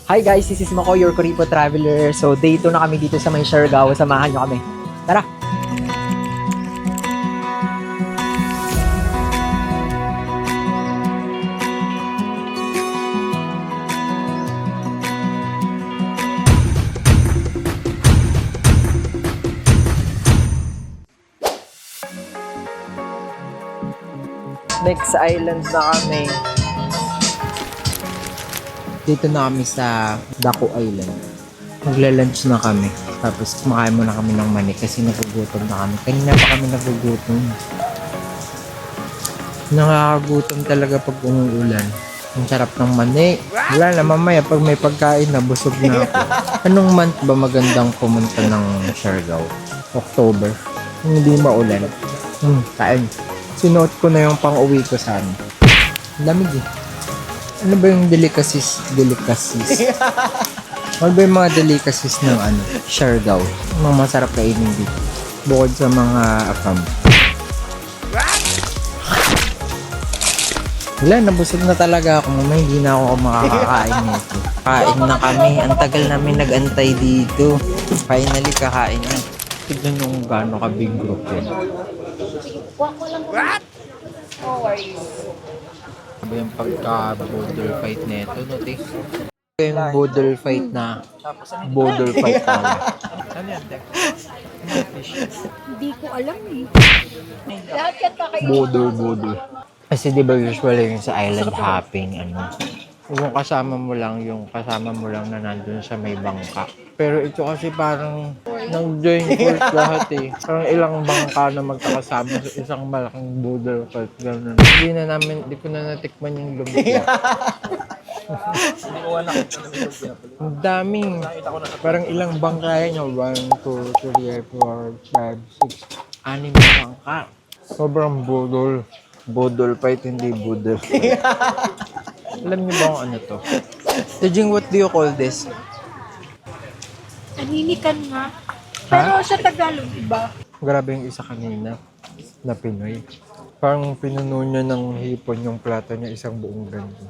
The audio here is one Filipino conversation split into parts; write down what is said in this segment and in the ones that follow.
Hi guys, this is Mako, your Kuripo Traveler. So day 2 na kami dito sa may Siargao. Samahan nyo kami. Tara! Next island na kami. Dito na kami sa Daku Island. Magla-lunch na kami. Tapos kumakain muna kami ng mani kasi nagugutom na kami. Kanina pa kami nagugutom. Nakakagutom talaga pag umuulan. Ang sarap ng mani. Wala na, mamaya pag may pagkain na, busog na ako. Anong month ba magandang pumunta ng Siargao? October. Hindi maulan. Kain. Sinuot ko na yung pang-uwi ko sana. Lamig eh. Ano ba yung delicacies? Ano ba yung mga delicacies ng Siargao? Mga masarap kainin dito. Bukod sa mga afam. Wala, nabusog na talaga ako. Mamaya hindi na ako makakakain nito. Kain na kami. Ang tagal namin nag-antay dito. Finally, kakain na. Tignan nyo kung gaano ka big group yun. What? How are you? Ano ba yung pagka-boodle fight na ito, no, te? Yung boodle fight na boodle fight talaga. Ano yan, te? Hindi ko alam eh. Lahat yan kakainin. Boodle. Kasi di ba usually yung sa island hopping, yung kasama mo lang na nandun sa may bangka. Pero ito kasi parang nag-join force lahat eh. Parang ilang bangka na magkakasama sa isang malaking boodle fight. Ganun. Hindi ko na natikman yung lumpia. Ang daming. Parang ilang bangka yan. 1, 2, 3, 4, 5, 6, 6 na bangka. Sobrang boodle. Boodle fight, hindi boodle fight. Alam niyo ba kung ano to? Tejing, what do you call this? Aninikan nga. Pero sa Tagalog, iba. Grabe yung isa kanina na Pinoy. Parang pinuno niya ng hipon yung plato niya, isang buong ganito.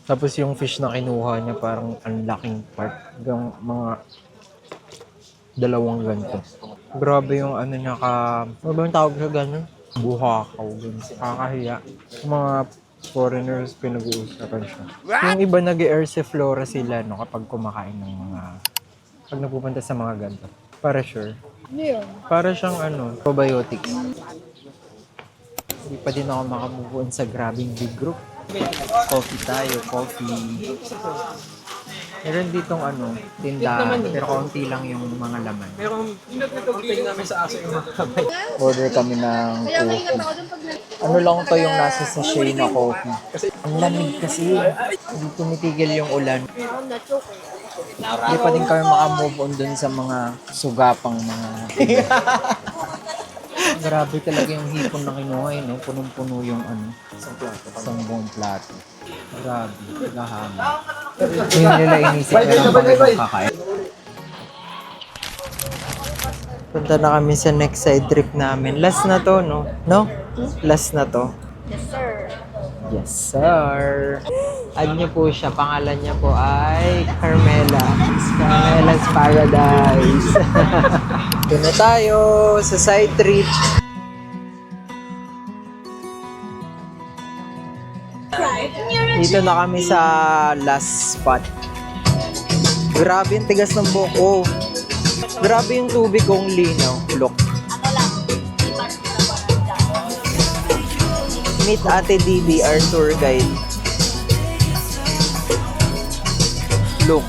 Tapos yung fish na kinuha niya parang ang laking part. Hanggang mga 2 ganito. Grabe yung niya ano ba yung tawag sa gano'n? Buhakaw. Kakahiya. Mga foreigners, pinag-uusapan siya. Yung iba nag-ersiflora sila kapag kumakain ng mga pag napupunta sa mga ganito. Para sure. Ano yun? Para siyang probiotics. Hindi pa din ako makamove on sa grabing big group. Coffee tayo, coffee. Meron ditong tindahan, pero konti lang yung mga laman. Order kami ng coffee. Ano lang to yung nasa sachet na coffee. Ang lamig kasi. Hindi tumitigil yung ulan. Hindi pa din kami makamove on dun sa mga sugapang mga Grabe talaga yung hipon na kinuha no? Punong-puno yung isang buong plato. Grabe, nagahama. Yung nila inisip meron bang ibang kakain. Punta na kami sa next side trip namin. Last na to, no? No? Last na to. Yes, sir. Yes, sir. Add niyo po siya. Pangalan niya po ay Carmela. Carmela's Paradise. Ito na tayo sa side trip. Dito na kami sa last spot. Grabe yung tigas ng buhok ko. Grabe yung tubig kong linaw. Look. Meet Ate Didi, our tour guide. Look.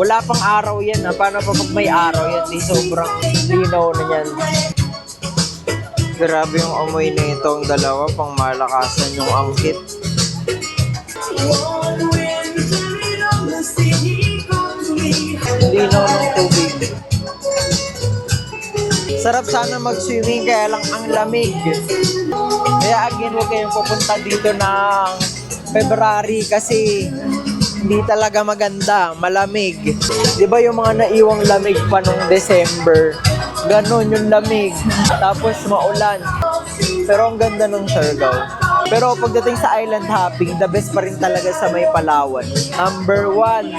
Wala pang araw yan Paano pa pag may araw yan? Di sobrang linaw na yan. Grabe yung amoy na itong dalawa. Pang malakasan yung angkit. Linaw ng tubig. Sarap sana mag-swimming kaya lang ang lamig. Kaya again, huwag kayong pupunta dito ng February kasi Hindi talaga maganda, malamig. Di ba yung mga naiwang lamig pa nung December? Ganon yung lamig. Tapos maulan. Pero ang ganda ng Siargao. Pero pagdating sa island hopping, the best pa rin talaga sa may Palawan. Number 1.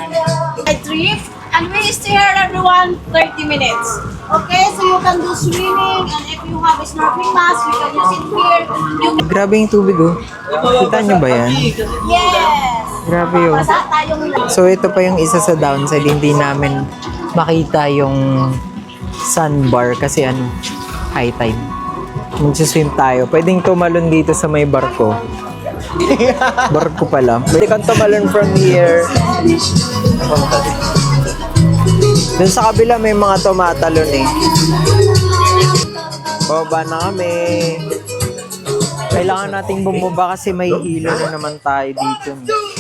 I trip and we stay here everyone 30 minutes. Okay, so you can do swimming and if you have a snorkeling mask, you can use it here. You can... Grabe yung tubig oh. Kita nyo ba yan? Yes! Grabe yun. Basta tayong So ito pa yung isa sa downside, hindi namin makita yung sandbar kasi high tide. Magsiswim tayo. Pwedeng tumalon dito sa may barko. Barko pala. Pwede kang tumalon from here. Doon sa kabila may mga tumatalon eh. Baba na kami. Kailangan nating bumaba kasi may hilo na naman tayo dito.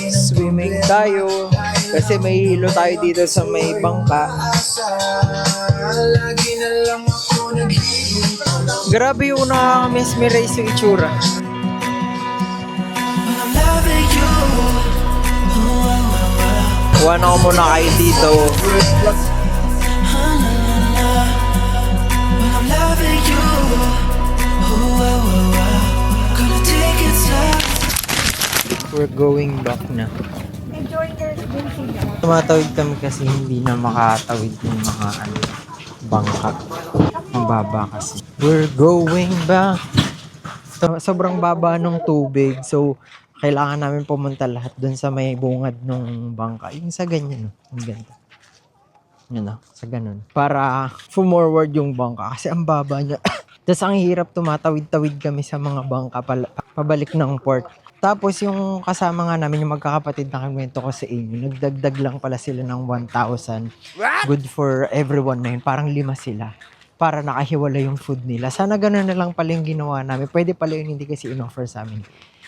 Swimming tayo. Kasi may hilo tayo dito sa may bangka. Grabe yung nakaka-mesmerize yung itsura. Kuha na ko muna kayo dito. We're going back na. Tumatawid kami kasi hindi na makatawid yung mga bangka. Ang baba kasi. We're going back. Sobrang baba ng tubig. So, kailangan namin pumunta lahat dun sa may bungad ng bangka. Yung sa ganyan, no? Ang ganda. Yun, no? Sa ganun. Para forward yung bangka. Kasi ang baba niya. Tapos ang hirap tumatawid-tawid kami sa mga bangka pabalik ng port. Tapos yung kasama nga namin, yung magkakapatid na kwento ko sa inyo, nagdagdag lang pala sila ng 1,000. Good for everyone na yun. Parang 5 sila. Para nakahiwala yung food nila. Sana ganun na lang pala yung ginawa namin. Pwede pala yun, hindi kasi in-offer sa amin.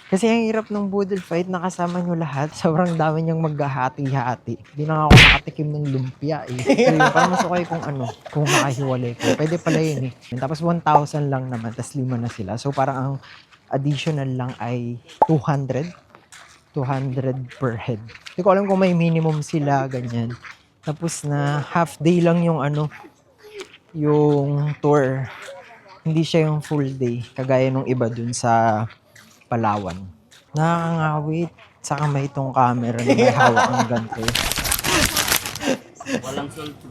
Kasi ang hirap ng boodle fight, nakasama nyo lahat. Sobrang dami niyang maghahati-hati. Hindi na ako nakatikim ng lumpia eh. So yun, parang masukay kung nakahiwalay ko. Pwede pala yun eh. Tapos 1,000 lang naman, tapos 5 na sila. So parang ang additional lang ay 200 per head. Hindi ko alam kung may minimum sila, ganyan. Tapos na half day lang yung yung tour. Hindi siya yung full day, kagaya nung iba dun sa Palawan. Nakakangawit. Saka may itong camera na may hawak ang ganito. Walang sulto.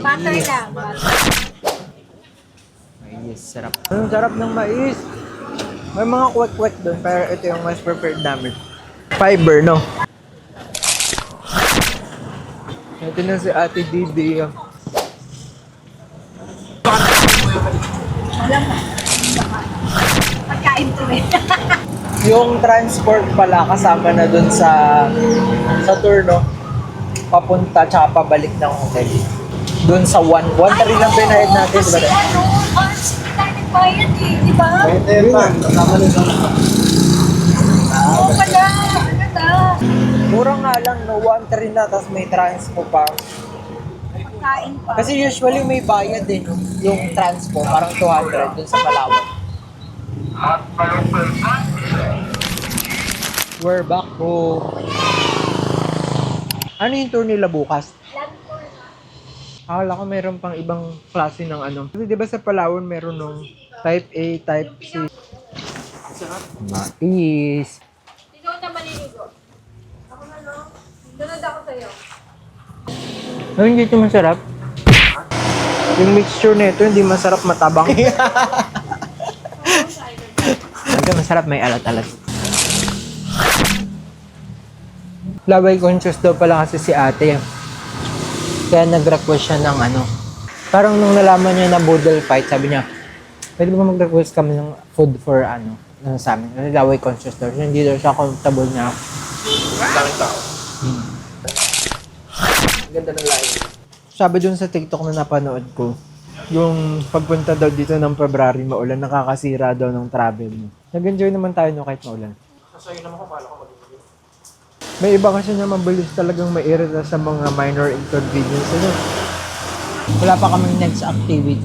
butter lang. Mais, sarap. Ang sarap ng mais. May mga kwek-kwek doon, pero ito yung mas prepared namin. Fiber, no? Ito na si Ate Didi. Pagkain to eh. Yung transport pala kasama na doon sa tour, no? Papunta tsaka pabalik ng hotel. Doon sa 1 rin lang pinahid natin, Kasi diba? once hindi tayo nagbayad eh, di ba? Oo pala, maganda. Mura nga lang, no? 1 na, tapos may transpo pa. Pagkain pa. Kasi usually may bayad din, no? Yung transpo, parang 200 doon sa Palawan. We're back home. Ano yung tour nila bukas? Akala ko meron pang ibang klase ng Kasi di ba sa Palawan meron nung type A, type C. Mais. Ikaw na maliligo. Ako na no? Sunod ako sa'yo. Ano hindi ito masarap? Yung mixture nito hindi masarap, matabang. Ito masarap, may alat-alat. Laway conscious daw pala kasi si ate. Kaya nag-request siya ng Parang nung nalaman niya na boodle fight, sabi niya, pwede ba mag-request kami ng food for sa amin? Kasi laway conscious daw. Hindi daw siya comfortable niya. Ganda ng live. Sabi dun sa TikTok na napanood ko, yung pagpunta daw dito ng February maulan, nakakasira daw ng travel mo. Nag-enjoy naman tayo no kahit maulan. Kasi naman kung paano ko may iba kasi na mabilis talagang mairita sa mga minor inconvenience. Wala pa kaming next activity.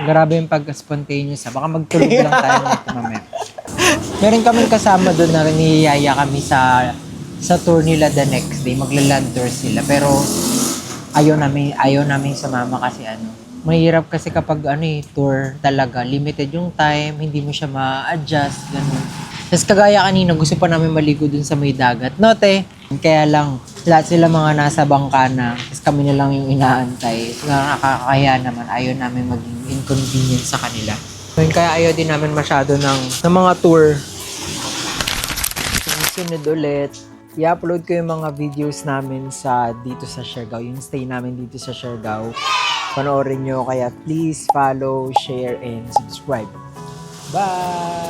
Grabe yung pagka-spontaneous. Baka magtulog lang tayo nito mamaya. Meron kaming kasama doon na niyaya kami sa tour nila the next day. Magla-land tour sila. Pero ayaw namin sumama kasi mahirap kasi kapag tour talaga. Limited yung time, hindi mo siya ma-adjust, ganun. Tapos kagaya kanina, gusto pa namin maligo dun sa may dagat. No, te? Kaya lang, lahat sila mga nasa bangka na. Tapos kami na lang yung inaantay. Nakakakaya naman, ayaw namin maging inconvenience sa kanila. Kaya ayaw din namin masyado ng mga tour. Sunod ulit, i-upload ko yung mga videos namin dito sa Siargao, yung stay namin dito sa Siargao. Panoorin nyo, kaya please follow, share, and subscribe. Bye!